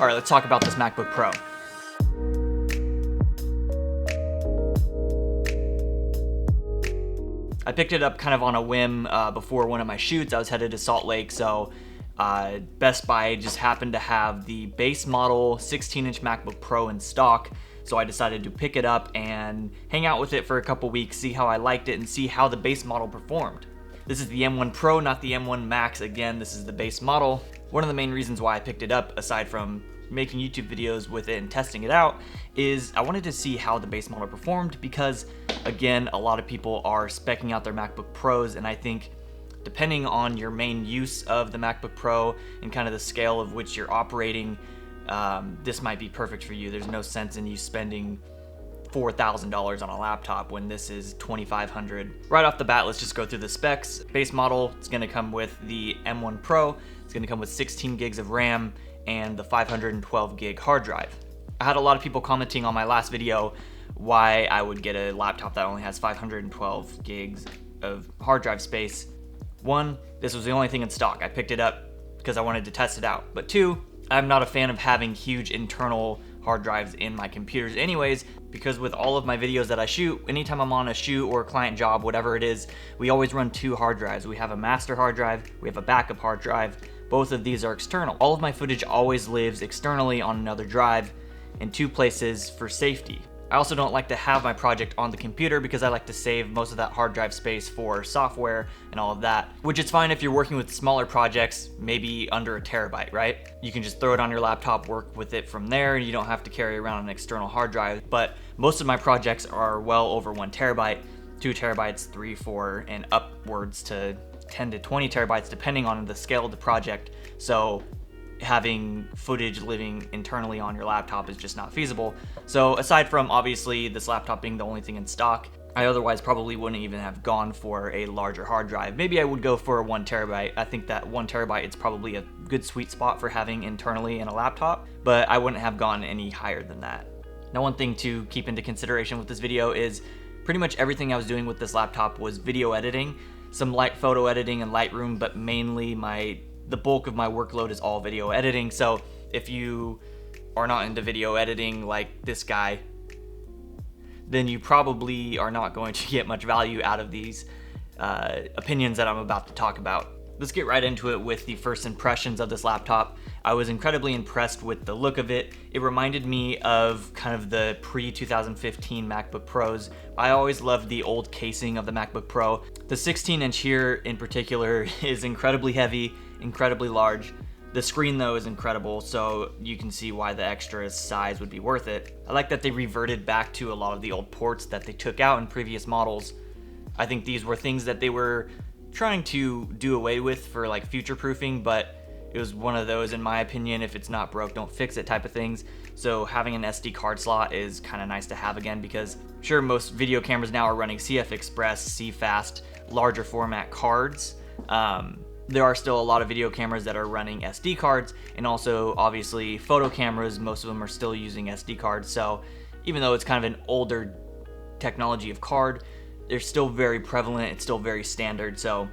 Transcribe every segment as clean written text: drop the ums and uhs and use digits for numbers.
All right, let's talk about this MacBook Pro. I picked it up kind of on a whim before one of my shoots. I was headed to Salt Lake, so Best Buy just happened to have the base model 16-inch MacBook Pro in stock, so I decided to pick it up and hang out with it for a couple weeks, see how I liked it, and see how the base model performed. This is the M1 Pro, not the M1 Max. Again, this is the base model. One of the main reasons why I picked it up, aside from making YouTube videos with it and testing it out, is I wanted to see how the base model performed because, again, a lot of people are speccing out their MacBook Pros, and I think depending on your main use of the MacBook Pro and kind of the scale of which you're operating, this might be perfect for you. There's no sense in you spending $4,000 on a laptop when this is $2,500. Right off the bat, let's just go through the specs. Base model, it's gonna come with the M1 Pro. It's gonna come with 16 gigs of RAM and the 512 gig hard drive. I had a lot of people commenting on my last video why I would get a laptop that only has 512 gigs of hard drive space. One, this was the only thing in stock. I picked it up because I wanted to test it out. But two, I'm not a fan of having huge internal hard drives in my computers anyways, because with all of my videos that I shoot, anytime I'm on a shoot or a client job, whatever it is, we always run two hard drives. We have a master hard drive, we have a backup hard drive. Both of these are external. All of my footage always lives externally on another drive in two places for safety. I also don't like to have my project on the computer because I like to save most of that hard drive space for software and all of that, which is fine if you're working with smaller projects, maybe under a terabyte, right? You can just throw it on your laptop, work with it from there, and you don't have to carry around an external hard drive. But most of my projects are well over 1 terabyte, 2 terabytes, 3, 4, and upwards to 10 to 20 terabytes depending on the scale of the project. So having footage living internally on your laptop is just not feasible. So aside from obviously this laptop being the only thing in stock, I otherwise probably wouldn't even have gone for a larger hard drive. Maybe I would go for a 1 terabyte. I think that 1 terabyte is probably a good sweet spot for having internally in a laptop, but I wouldn't have gone any higher than that. Now, one thing to keep into consideration with this video is pretty much everything I was doing with this laptop was video editing, some light photo editing in Lightroom, but mainly the bulk of my workload is all video editing. So if you are not into video editing like this guy, then you probably are not going to get much value out of these opinions that I'm about to talk about. Let's get right into it with the first impressions of this laptop. I was incredibly impressed with the look of it. It reminded me of kind of the pre-2015 MacBook Pros. I always loved the old casing of the MacBook Pro. The 16-inch here in particular is incredibly heavy, incredibly large. The screen though is incredible, so you can see why the extra size would be worth it. I like that they reverted back to a lot of the old ports that they took out in previous models. I think these were things that they were trying to do away with for like future proofing, but it was one of those, in my opinion, if it's not broke, don't fix it type of things. So having an SD card slot is kind of nice to have again, because sure, most video cameras now are running CF Express, CFast, larger format cards. There are still a lot of video cameras that are running SD cards, and also obviously photo cameras, most of them are still using SD cards. So even though it's kind of an older technology of card, they're still very prevalent, it's still very standard. So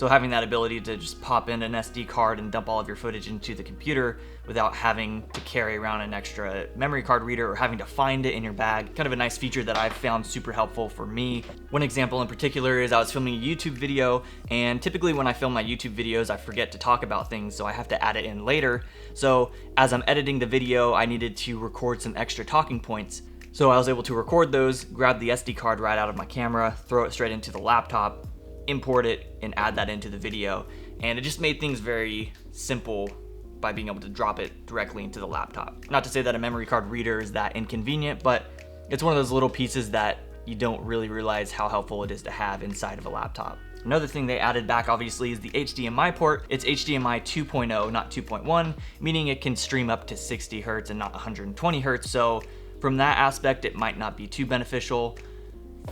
having that ability to just pop in an SD card and dump all of your footage into the computer without having to carry around an extra memory card reader or having to find it in your bag, kind of a nice feature that I've found super helpful for me. One example in particular is I was filming a YouTube video, and typically when I film my YouTube videos, I forget to talk about things, so I have to add it in later. So as I'm editing the video, I needed to record some extra talking points. So I was able to record those, grab the SD card right out of my camera, throw it straight into the laptop, import it, and add that into the video. And it just made things very simple by being able to drop it directly into the laptop. Not to say that a memory card reader is that inconvenient, but it's one of those little pieces that you don't really realize how helpful it is to have inside of a laptop. Another thing they added back obviously is the HDMI port. It's HDMI 2.0, not 2.1, meaning it can stream up to 60 Hertz and not 120 Hertz. So from that aspect, it might not be too beneficial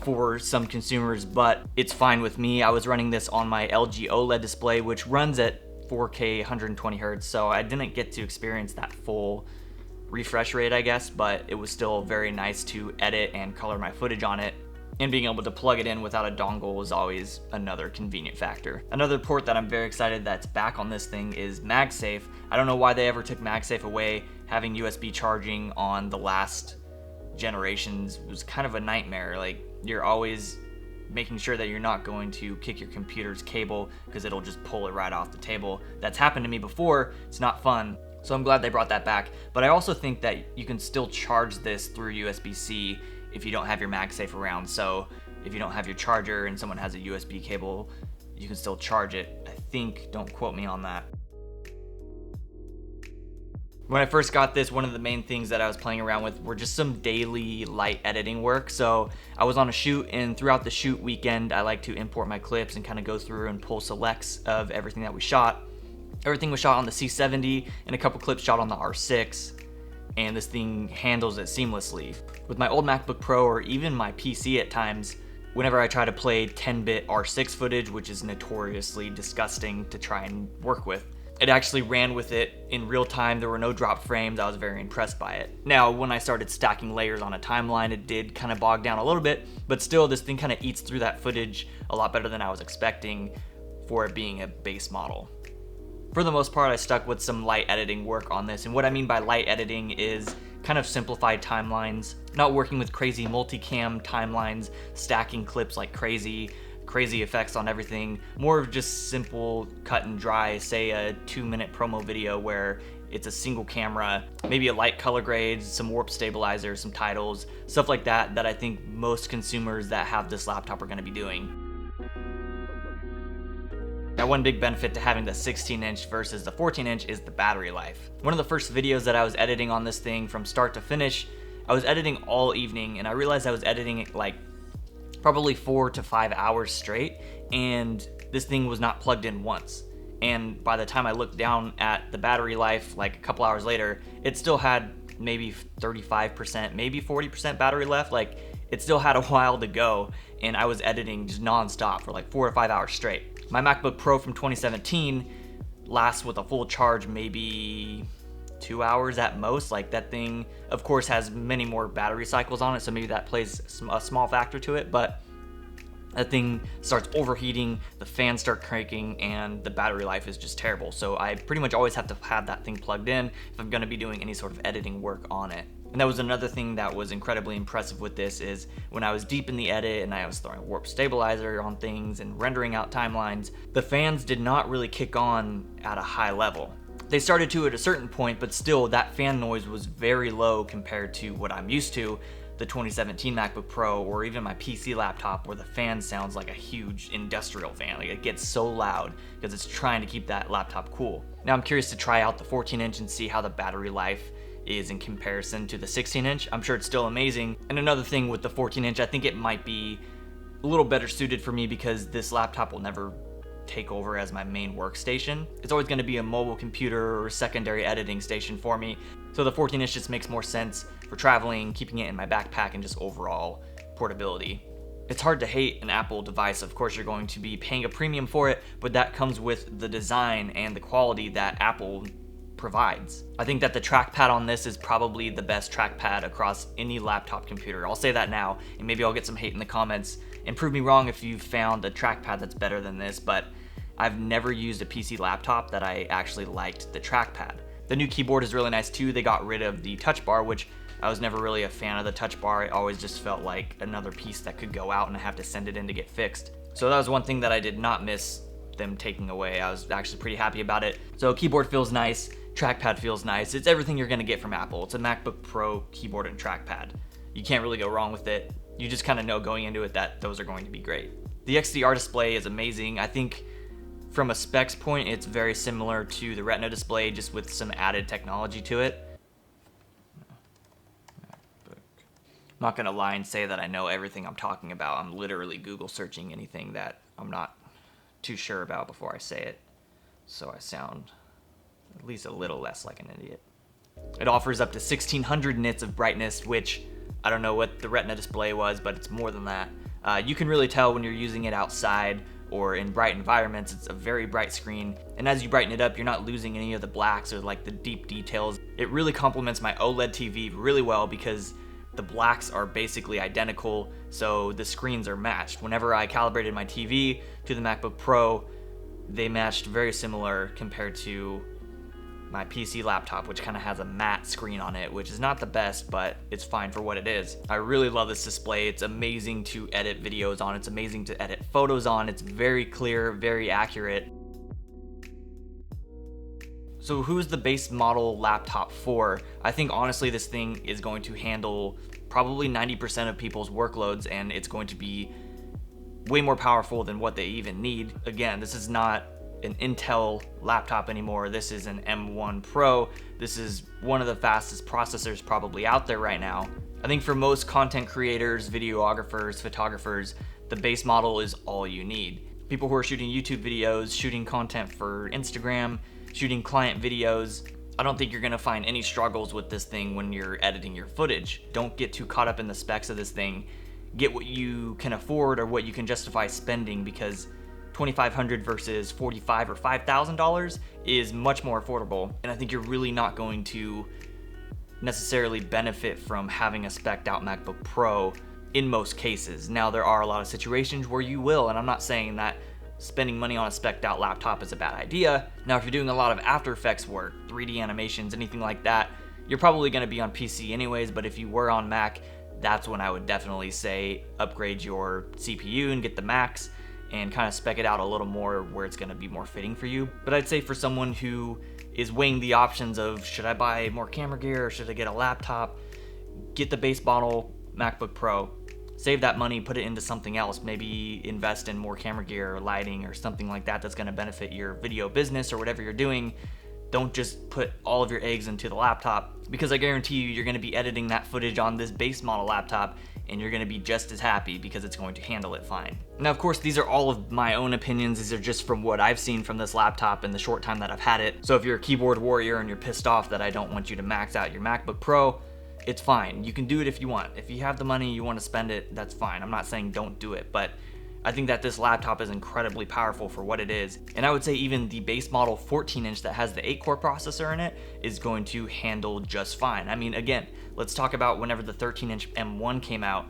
for some consumers, but it's fine with me. I was running this on my LG OLED display, which runs at 4K 120 Hertz, so I didn't get to experience that full refresh rate, I guess, but it was still very nice to edit and color my footage on it. And being able to plug it in without a dongle was always another convenient factor. Another port that I'm very excited that's back on this thing is Magsafe. I don't know why they ever took Magsafe away. having USB charging on the last generations was kind of a nightmare. Like, you're always making sure that you're not going to kick your computer's cable because it'll just pull it right off the table. That's happened to me before. It's not fun. So I'm glad they brought that back. But I also think that you can still charge this through USB-C if you don't have your Magsafe around. So if you don't have your charger and someone has a USB cable, you can still charge it. I think, don't quote me on that. When I first got this, one of the main things that I was playing around with were just some daily light editing work. So I was on a shoot, and throughout the shoot weekend, I like to import my clips and kind of go through and pull selects of everything that we shot. Everything was shot on the C70 and a couple clips shot on the R6, and this thing handles it seamlessly. With my old MacBook Pro or even my PC at times, whenever I try to play 10-bit R6 footage, which is notoriously disgusting to try and work with, it actually ran with it in real time. There were no drop frames. I was very impressed by it. Now, when I started stacking layers on a timeline, it did kind of bog down a little bit, but still this thing kind of eats through that footage a lot better than I was expecting for it being a base model. For the most part, I stuck with some light editing work on this, and what I mean by light editing is kind of simplified timelines, not working with crazy multicam timelines, stacking clips like crazy effects on everything, more of just simple cut and dry, say a 2-minute promo video where it's a single camera, maybe a light color grade, some warp stabilizer, some titles, stuff like that I think most consumers that have this laptop are going to be doing. Now, one big benefit to having the 16-inch versus the 14-inch is the battery life. One of the first videos that I was editing on this thing from start to finish, I was editing all evening, and I realized I was editing it like probably 4 to 5 hours straight, and this thing was not plugged in once. And by the time I looked down at the battery life, like a couple hours later, it still had maybe 35%, maybe 40% battery left. Like, it still had a while to go, and I was editing just non-stop for like 4 or 5 hours straight. My MacBook Pro from 2017 lasts with a full charge maybe 2 hours at most. Like, that thing, of course, has many more battery cycles on it, so maybe that plays a small factor to it, but that thing starts overheating, the fans start cranking, and the battery life is just terrible. So I pretty much always have to have that thing plugged in if I'm going to be doing any sort of editing work on it. And that was another thing that was incredibly impressive with this, is when I was deep in the edit and I was throwing warp stabilizer on things and rendering out timelines, the fans did not really kick on at a high level. They started to at a certain point, but still that fan noise was very low compared to what I'm used to, the 2017 MacBook Pro or even my PC laptop, where the fan sounds like a huge industrial fan. Like, it gets so loud because it's trying to keep that laptop cool. Now I'm curious to try out the 14-inch and see how the battery life is in comparison to the 16-inch. I'm sure it's still amazing. And another thing with the 14-inch, I think it might be a little better suited for me because this laptop will never take over as my main workstation. It's always going to be a mobile computer or secondary editing station for me. So the 14-inch just makes more sense for traveling, keeping it in my backpack, and just overall portability. It's hard to hate an Apple device. Of course, you're going to be paying a premium for it, but that comes with the design and the quality that Apple provides. I think that the trackpad on this is probably the best trackpad across any laptop computer. I'll say that now, and maybe I'll get some hate in the comments, and prove me wrong if you've found a trackpad that's better than this, but I've never used a PC laptop that I actually liked the trackpad. The new keyboard is really nice too. They got rid of the touch bar, which I was never really a fan of the touch bar. It always just felt like another piece that could go out and I have to send it in to get fixed. So that was one thing that I did not miss them taking away. I was actually pretty happy about it. So keyboard feels nice, trackpad feels nice. It's everything you're gonna get from Apple. It's a MacBook Pro keyboard and trackpad. You can't really go wrong with it. You just kind of know going into it that those are going to be great. The XDR display is amazing. I think from a specs point, it's very similar to the Retina display, just with some added technology to it. I'm not gonna lie and say that I know everything I'm talking about. I'm literally Google searching anything that I'm not too sure about before I say it, so I sound at least a little less like an idiot. It offers up to 1600 nits of brightness, which I don't know what the Retina display was, but it's more than that. You can really tell when you're using it outside or in bright environments. It's a very bright screen, and as you brighten it up, you're not losing any of the blacks or like the deep details. It really complements my OLED TV really well because the blacks are basically identical, so the screens are matched. Whenever I calibrated my TV to the MacBook Pro, they matched very similar compared to my PC laptop, which kind of has a matte screen on it, which is not the best, but it's fine for what it is. I really love this display. It's amazing to edit videos on. It's amazing to edit photos on. It's very clear, very accurate. So who's the base model laptop for? I think honestly this thing is going to handle probably 90% of people's workloads, and it's going to be way more powerful than what they even need. Again, this is not an Intel laptop anymore. This is an M1 Pro. This is one of the fastest processors probably out there right now. I think for most content creators, videographers, photographers, the base model is all you need. People who are shooting YouTube videos, shooting content for Instagram, shooting client videos, I don't think you're gonna find any struggles with this thing when you're editing your footage. Don't get too caught up in the specs of this thing. Get what you can afford or what you can justify spending, because $2,500 versus $45,000 or $5,000 is much more affordable, and I think you're really not going to necessarily benefit from having a spec'd out MacBook Pro in most cases. Now, there are a lot of situations where you will, and I'm not saying that spending money on a spec'd out laptop is a bad idea. Now, if you're doing a lot of After Effects work, 3D animations, anything like that, you're probably gonna be on PC anyways, but if you were on Mac, that's when I would definitely say upgrade your CPU and get the Macs and kind of spec it out a little more where it's going to be more fitting for you. But I'd say for someone who is weighing the options of should I buy more camera gear or should I get a laptop, get the base model MacBook Pro, save that money, put it into something else, maybe invest in more camera gear or lighting or something like that that's going to benefit your video business or whatever you're doing. Don't just put all of your eggs into the laptop, because I guarantee you're going to be editing that footage on this base model laptop and you're going to be just as happy because it's going to handle it fine. Now, of course, these are all of my own opinions. These are just from what I've seen from this laptop in the short time that I've had it. So if you're a keyboard warrior and you're pissed off that I don't want you to max out your MacBook Pro, it's fine. You can do it if you want. If you have the money, you want to spend it, that's fine. I'm not saying don't do it, but I think that this laptop is incredibly powerful for what it is. And I would say even the base model 14-inch that has the 8-core processor in it is going to handle just fine. I mean, again, let's talk about whenever the 13-inch M1 came out.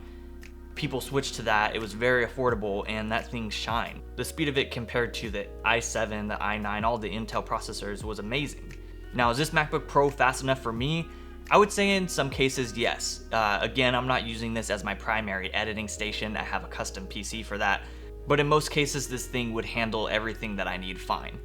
People switched to that. It was very affordable, and that thing shined. The speed of it compared to the i7, the i9, all the Intel processors was amazing. Now, is this MacBook Pro fast enough for me? I would say in some cases, yes. Again, I'm not using this as my primary editing station. I have a custom PC for that. But in most cases, this thing would handle everything that I need fine.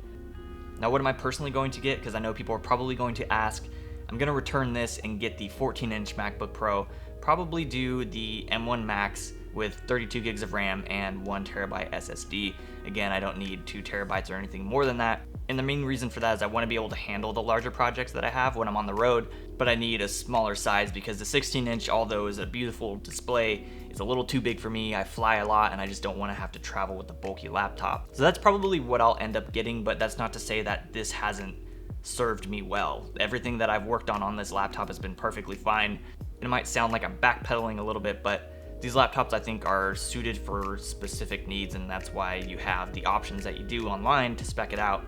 Now, what am I personally going to get? Because I know people are probably going to ask. I'm going to return this and get the 14-inch MacBook Pro. Probably do the M1 Max with 32 gigs of RAM and 1 terabyte SSD. Again, I don't need 2 terabytes or anything more than that. And the main reason for that is I want to be able to handle the larger projects that I have when I'm on the road, but I need a smaller size because the 16-inch, although is a beautiful display, is a little too big for me. I fly a lot and I just don't want to have to travel with a bulky laptop. So that's probably what I'll end up getting, but that's not to say that this hasn't served me well. Everything that I've worked on this laptop has been perfectly fine. It might sound like I'm backpedaling a little bit, but these laptops I think are suited for specific needs, and that's why you have the options that you do online to spec it out.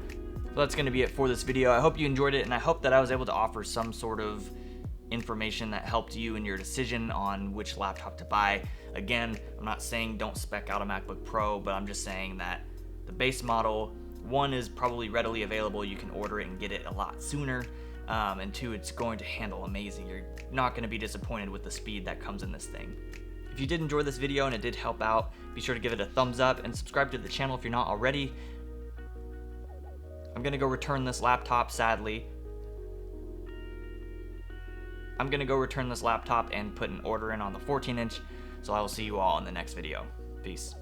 So that's going to be it for this video. I hope you enjoyed it, and I hope that I was able to offer some sort of information that helped you in your decision on which laptop to buy. Again, I'm not saying don't spec out a MacBook Pro, but I'm just saying that the base model, one, is probably readily available. You can order it and get it a lot sooner. And two, it's going to handle amazing. You're not going to be disappointed with the speed that comes in this thing. If you did enjoy this video and it did help out, be sure to give it a thumbs up and subscribe to the channel if you're not already. I'm gonna go return this laptop, sadly. I'm gonna go return this laptop and put an order in on the 14-inch. So I will see you all in the next video. Peace.